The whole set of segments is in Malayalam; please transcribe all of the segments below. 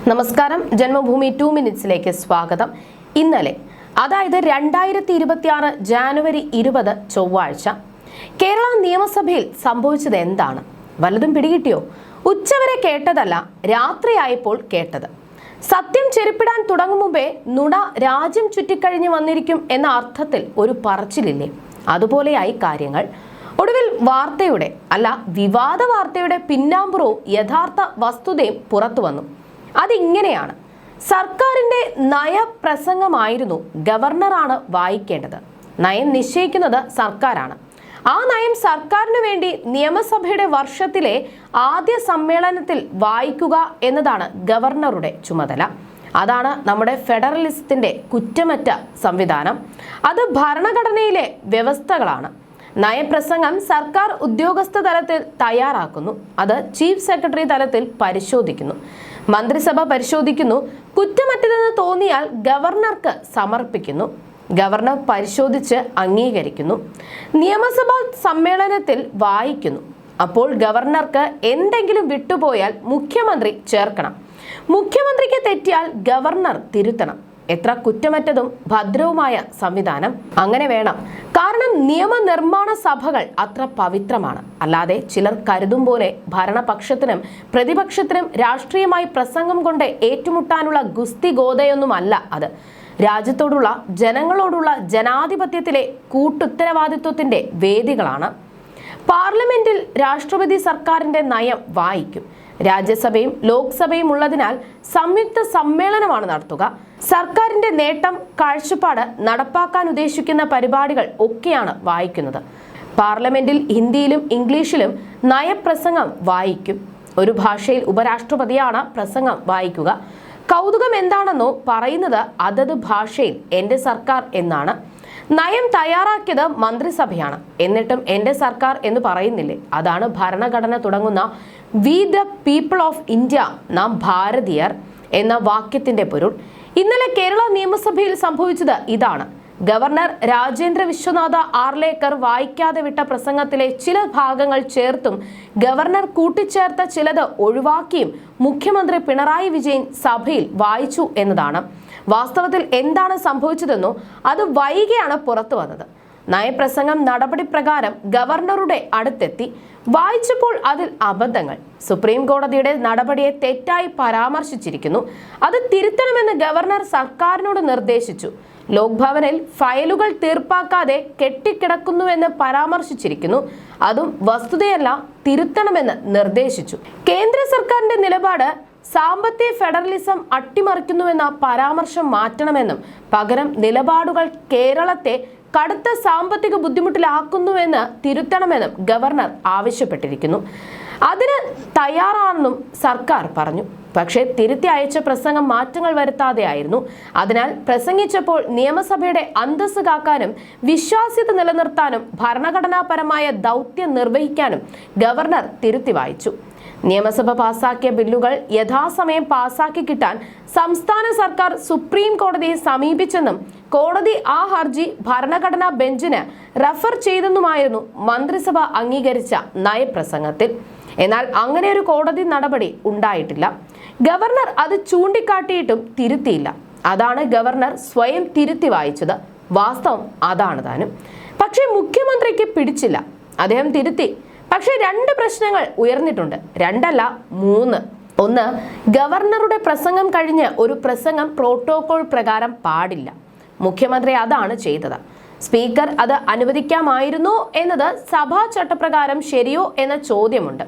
നമസ്കാരം. ജന്മഭൂമി 2 മിനിറ്റ്സിലേക്ക് സ്വാഗതം. ഇന്നലെ അതായത് 2026 ജാനുവരി 20 ചൊവ്വാഴ്ച കേരള നിയമസഭയിൽ സംഭവിച്ചത് എന്താണ്? വല്ലതും പിടികിട്ടിയോ? ഉച്ചവരെ കേട്ടതല്ല, രാത്രിയായപ്പോൾ കേട്ടത്. സത്യം ചെരുപ്പിടാൻ തുടങ്ങും മുമ്പേ നുണ രാജ്യം ചുറ്റിക്കഴിഞ്ഞു വന്നിരിക്കും എന്ന അർത്ഥത്തിൽ ഒരു പറച്ചിലില്ലേ? അതുപോലെയായി കാര്യങ്ങൾ. ഒടുവിൽ വാർത്തയുടെ വിവാദ വാർത്തയുടെ പിന്നാമ്പുറവും യഥാർത്ഥ വസ്തുതയും പുറത്തു വന്നു. അതിങ്ങനെയാണ്: സർക്കാരിന്റെ നയപ്രസംഗമായിരുന്നു ഗവർണറാണ് വായിക്കേണ്ടത്. നയം നിശ്ചയിക്കുന്നത് സർക്കാരാണ്. ആ നയം സർക്കാരിനു വേണ്ടി നിയമസഭയുടെ വർഷത്തിലെ ആദ്യ സമ്മേളനത്തിൽ വായിക്കുക എന്നതാണ് ഗവർണറുടെ ചുമതല. അതാണ് നമ്മുടെ ഫെഡറലിസത്തിന്റെ കുറ്റമറ്റ സംവിധാനം. അത് ഭരണഘടനയിലെ വ്യവസ്ഥകളാണ്. നയപ്രസംഗം സർക്കാർ ഉദ്യോഗസ്ഥ തലത്തിൽ തയ്യാറാക്കുന്നു. അത് ചീഫ് സെക്രട്ടറി തലത്തിൽ പരിശോധിക്കുന്നു. മന്ത്രിസഭ പരിശോധിക്കുന്നു. കുറ്റമറ്റതെന്ന് തോന്നിയാൽ ഗവർണർക്ക് സമർപ്പിക്കുന്നു. ഗവർണർ പരിശോധിച്ച് അംഗീകരിക്കുന്നു. നിയമസഭാ സമ്മേളനത്തിൽ വായിക്കുന്നു. അപ്പോൾ ഗവർണർക്ക് എന്തെങ്കിലും വിട്ടുപോയാൽ മുഖ്യമന്ത്രി ചേർക്കണം. മുഖ്യമന്ത്രിക്ക് തെറ്റിയാൽ ഗവർണർ തിരുത്തണം. എത്ര കുറ്റമറ്റതും ഭദ്രവുമായ സംവിധാനം അങ്ങനെ വേണം. കാരണം നിയമനിർമ്മാണ സഭകൾ അത്ര പവിത്രമാണ്. അല്ലാതെ ചിലർ കരുതും പോലെ ഭരണപക്ഷത്തിനും പ്രതിപക്ഷത്തിനും രാഷ്ട്രീയമായി പ്രസംഗം കൊണ്ട് ഏറ്റുമുട്ടാനുള്ള ഗുസ്തി ഗോതയൊന്നുമല്ല അത്. രാജ്യത്തോടുള്ള ജനങ്ങളോടുള്ള ജനാധിപത്യത്തിലെ കൂട്ടുത്തരവാദിത്വത്തിന്റെ വേദികളാണ്. പാർലമെന്റിൽ രാഷ്ട്രപതി സർക്കാരിന്റെ നയം വായിക്കും. രാജ്യസഭയും ലോക്സഭയും ഉള്ളതിനാൽ സംയുക്ത സമ്മേളനമാണ് നടത്തുക. സർക്കാരിന്റെ നേട്ടം, കാഴ്ചപ്പാട്, നടപ്പാക്കാൻ ഉദ്ദേശിക്കുന്ന പരിപാടികൾ ഒക്കെയാണ് വായിക്കുന്നത്. പാർലമെന്റിൽ ഹിന്ദിയിലും ഇംഗ്ലീഷിലും നയപ്രസംഗം വായിക്കും. ഒരു ഭാഷയിൽ ഉപരാഷ്ട്രപതിയാണ് പ്രസംഗം വായിക്കുക. കൗതുകം എന്താണെന്നോ, പറയുന്നത് അതത് ഭാഷയിൽ എന്റെ സർക്കാർ എന്നാണ്. നയം തയ്യാറാക്കിയത് മന്ത്രിസഭയാണ്. എന്നിട്ടും എന്റെ സർക്കാർ എന്ന് പറയുന്നില്ലേ? അതാണ് ഭരണഘടന തുടങ്ങുന്ന we the people of India, നാം ഭാരതീയർ എന്ന വാക്യത്തിന്റെ പൊരുൾ. ഇന്നലെ കേരള നിയമസഭയിൽ സംഭവിച്ചത് ഇതാണ്. ഗവർണർ രാജേന്ദ്ര വിശ്വനാഥ് ആർലേക്കർ വായിക്കാതെ വിട്ട പ്രസംഗത്തിലെ ചില ഭാഗങ്ങൾ ചേർത്തും ഗവർണർ കൂട്ടിച്ചേർത്ത ചിലത് ഒഴിവാക്കിയും മുഖ്യമന്ത്രി പിണറായി വിജയൻ സഭയിൽ വായിച്ചു എന്നതാണ്. വാസ്തവത്തിൽ എന്താണ് സംഭവിച്ചതെന്നോ, അത് വൈകിയാണ് പുറത്തു വന്നത്. നയപ്രസംഗം നടപടി പ്രകാരം ഗവർണറുടെ അടുത്തെത്തി. വായിച്ചപ്പോൾ അതിൽ അബദ്ധങ്ങൾ. സുപ്രീം കോടതിയുടെ നടപടിയെ തെറ്റായി പരാമർശിച്ചിരിക്കുന്നു. അത് തിരുത്തണമെന്ന് ഗവർണർ സർക്കാരിനോട് നിർദ്ദേശിച്ചു. ലോക്ഭവനിൽ ഫയലുകൾ തീർപ്പാക്കാതെ കെട്ടിക്കിടക്കുന്നുവെന്ന് പരാമർശിച്ചിരിക്കുന്നു. അതും വസ്തുതയല്ല, തിരുത്തണമെന്ന് നിർദ്ദേശിച്ചു. കേന്ദ്ര സർക്കാരിന്റെ നിലപാട് സാമ്പത്തിക ഫെഡറലിസം അട്ടിമറിക്കുന്നുവെന്ന പരാമർശം മാറ്റണമെന്നും പകരം നിലപാടുകൾ കേരളത്തെ കടുത്ത സാമ്പത്തിക ബുദ്ധിമുട്ടിലാക്കുന്നുവെന്ന് തിരുത്തണമെന്നും ഗവർണർ ആവശ്യപ്പെട്ടിരിക്കുന്നു. അതിന് തയ്യാറാണെന്നും സർക്കാർ പറഞ്ഞു. പക്ഷേ തിരുത്തി അയച്ച പ്രസംഗം മാറ്റങ്ങൾ വരുത്താതെയായിരുന്നു. അതിനാൽ പ്രസംഗിച്ചപ്പോൾ നിയമസഭയുടെ അന്തസ്സ് കാക്കാനും വിശ്വാസ്യത നിലനിർത്താനും ഭരണഘടനാപരമായ ദൗത്യം നിർവഹിക്കാനും ഗവർണർ തിരുത്തി വായിച്ചു. നിയമസഭ പാസാക്കിയ ബില്ലുകൾ യഥാസമയം പാസാക്കി കിട്ടാൻ സംസ്ഥാന സർക്കാർ സുപ്രീം കോടതിയെ സമീപിച്ചെന്നും കോടതി ആ ഹർജി ഭരണഘടനാ ബെഞ്ചിന് റഫർ ചെയ്തെന്നുമായിരുന്നു മന്ത്രിസഭ അംഗീകരിച്ച നയപ്രസംഗത്തിൽ. എന്നാൽ അങ്ങനെ ഒരു കോടതി നടപടി ഉണ്ടായിട്ടില്ല. ഗവർണർ അത് ചൂണ്ടിക്കാട്ടിയിട്ടും തിരുത്തിയില്ല. അതാണ് ഗവർണർ സ്വയം തിരുത്തി വായിച്ചത്. വാസ്തവം അതാണ് താനും. പക്ഷേ മുഖ്യമന്ത്രിക്ക് പിടിച്ചില്ല. അദ്ദേഹം തിരുത്തി. പക്ഷേ 2 പ്രശ്നങ്ങൾ ഉയർന്നിട്ടുണ്ട്. 2 3. ഒന്ന്, ഗവർണറുടെ പ്രസംഗം കഴിഞ്ഞ് ഒരു പ്രസംഗം പ്രോട്ടോകോൾ പ്രകാരം പാടില്ല. മുഖ്യമന്ത്രി അതാണ് ചെയ്തത്. സ്പീക്കർ അത് അനുവദിക്കാമായിരുന്നോ എന്നത് സഭാ ചട്ടപ്രകാരം ശരിയോ എന്ന ചോദ്യമുണ്ട്.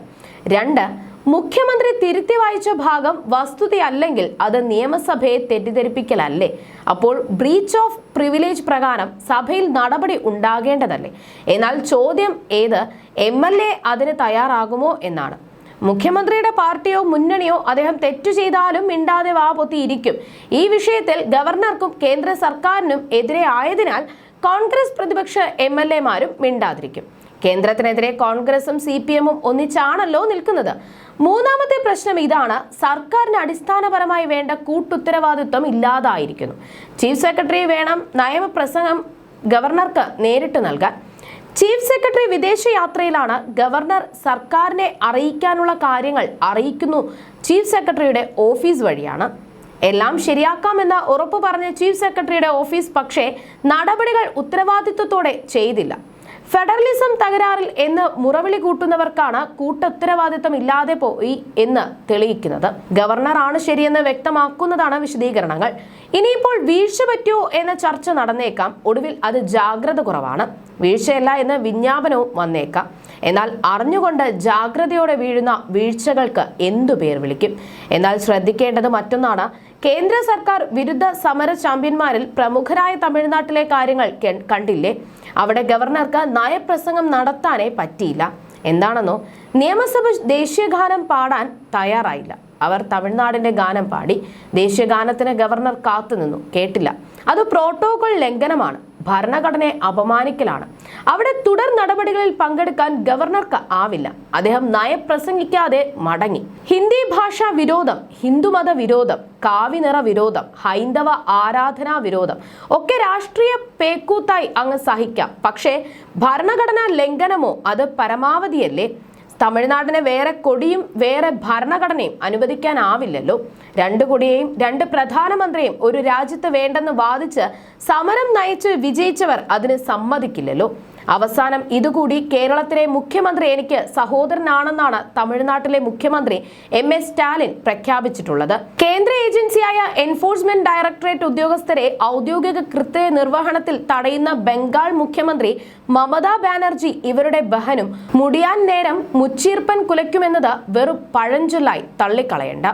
2, മുഖ്യമന്ത്രി തിരുത്തി വായിച്ച ഭാഗം വസ്തുതയല്ലെങ്കിൽ അത് നിയമസഭയെ തെറ്റിദ്ധരിപ്പിക്കലല്ലേ? അപ്പോൾ ബ്രീച്ച് ഓഫ് പ്രിവിലേജ് പ്രകാരം സഭയിൽ നടപടി ഉണ്ടാകേണ്ടതല്ലേ? എന്നാൽ ചോദ്യം ഏത് MLA അതിന് തയ്യാറാകുമോ എന്നാണ്. മുഖ്യമന്ത്രിയുടെ പാർട്ടിയോ മുന്നണിയോ അദ്ദേഹം തെറ്റു ചെയ്താലും മിണ്ടാതെ വാപൊത്തിയിരിക്കും. ഈ വിഷയത്തിൽ ഗവർണർക്കും കേന്ദ്ര സർക്കാരിനും എതിരെ ആയതിനാൽ കോൺഗ്രസ് പ്രതിപക്ഷ MLA മാരും മിണ്ടാതിരിക്കും. കേന്ദ്രത്തിനെതിരെ കോൺഗ്രസും CPM-ഉം ഒന്നിച്ചാണല്ലോ നിൽക്കുന്നത്. മൂന്നാമത്തെ പ്രശ്നം ഇതാണ്: സർക്കാരിന് അടിസ്ഥാനപരമായി വേണ്ട കൂട്ടുത്തരവാദിത്വം ഇല്ലാതായിരിക്കുന്നു. ചീഫ് സെക്രട്ടറി വേണം നയപ്രസംഗം ഗവർണർക്ക് നേരിട്ട് നൽകാൻ. Chief secretary വിദേശയാത്രയിലാണ്. ഗവർണർ സർക്കാരിനെ അറിയിക്കാനുള്ള കാര്യങ്ങൾ അറിയിക്കുന്നു ചീഫ് സെക്രട്ടറിയുടെ ഓഫീസ് വഴിയാണ്. എല്ലാം ശരിയാക്കാമെന്ന് ഉറപ്പു പറഞ്ഞ ചീഫ് സെക്രട്ടറിയുടെ ഓഫീസ് പക്ഷേ നടപടികൾ ഉത്തരവാദിത്വത്തോടെ ചെയ്തില്ല. ഫെഡറലിസം തകരാറിൽ എന്ന് മുറവിളി കൂട്ടുന്നവർക്കാണ് കൂട്ടുത്തരവാദിത്തം ഇല്ലാതെ പോയി എന്ന് തെളിയിക്കുന്നത്. ഗവർണറാണ് ശരിയെന്ന് വ്യക്തമാക്കുന്നതാണ് വിശദീകരണങ്ങൾ. ഇനിയിപ്പോൾ വീഴ്ച പറ്റിയോ എന്ന ചർച്ച നടന്നേക്കാം. ഒടുവിൽ അത് ജാഗ്രത കുറവാണ്, വീഴ്ചയല്ല എന്ന് വിജ്ഞാപനവും വന്നേക്കാം. എന്നാൽ അറിഞ്ഞുകൊണ്ട് ജാഗ്രതയോടെ വീഴുന്ന വീഴ്ചകൾക്ക് എന്തു പേർ വിളിക്കും? എന്നാൽ ശ്രദ്ധിക്കേണ്ടത് മറ്റൊന്നാണ്. കേന്ദ്ര സർക്കാർ വിരുദ്ധ സമര ചാമ്പ്യന്മാരിൽ പ്രമുഖരായ തമിഴ്നാട്ടിലെ കാര്യങ്ങൾ കണ്ടില്ലേ? അവിടെ ഗവർണർക്ക് നയപ്രസംഗം നടത്താനേ പറ്റിയില്ല. എന്താണെന്നോ, നിയമസഭ ദേശീയഗാനം പാടാൻ തയ്യാറായില്ല. അവർ തമിഴ്നാടിന്റെ ഗാനം പാടി. ദേശീയഗാനത്തിന് ഗവർണർ കാത്തുനിന്നു, കേട്ടില്ല. അത് പ്രോട്ടോകോൾ ലംഘനമാണ്, ഭരണഘടനയെ അപമാനിക്കലാണ്. അവിടെ തുടർ നടപടികളിൽ പങ്കെടുക്കാൻ ഗവർണർക്ക് ആവില്ല. അദ്ദേഹം നയപ്രസംഗിക്കാതെ മടങ്ങി. ഹിന്ദി ഭാഷാ വിരോധം, ഹിന്ദുമത വിരോധം, കാവിനിറ വിരോധം, ഹൈന്ദവ ആരാധനാ വിരോധം ഒക്കെ രാഷ്ട്രീയ പേക്കൂത്തായി അങ്ങ് സഹിക്കാം. പക്ഷേ ഭരണഘടനാ ലംഘനമോ അത് പരമാവധിയല്ലേ? തമിഴ്നാടിന് വേറെ കൊടിയും വേറെ ഭരണഘടനയും അനുവദിക്കാനാവില്ലല്ലോ. രണ്ട് കൊടിയെയും രണ്ട് പ്രധാനമന്ത്രിയും ഒരു രാജ്യത്ത് വേണ്ടെന്ന് വാദിച്ച് സമരം നയിച്ച് വിജയിച്ചവർ അതിന് സമ്മതിക്കില്ലല്ലോ. അവസാനം ഇതുകൂടി കേരളത്തിലെ മുഖ്യമന്ത്രി എനിക്ക് സഹോദരനാണെന്നാണ് തമിഴ്നാട്ടിലെ മുഖ്യമന്ത്രി MS സ്റ്റാലിൻ പ്രഖ്യാപിച്ചിട്ടുള്ളത്. കേന്ദ്ര ഏജൻസിയായ എൻഫോഴ്സ്മെന്റ് ഡയറക്ടറേറ്റ് ഉദ്യോഗസ്ഥരെ ഔദ്യോഗിക കൃത്യ നിർവഹണത്തിൽ തടയുന്ന ബംഗാൾ മുഖ്യമന്ത്രി മമതാ ബാനർജി ഇവരുടെ ബഹനും മുടിയാൻ നേരം മുച്ചീർപ്പൻ കുലയ്ക്കുമെന്നത് വെറും പഴഞ്ചൊല്ലായി തള്ളിക്കളയണ്ട.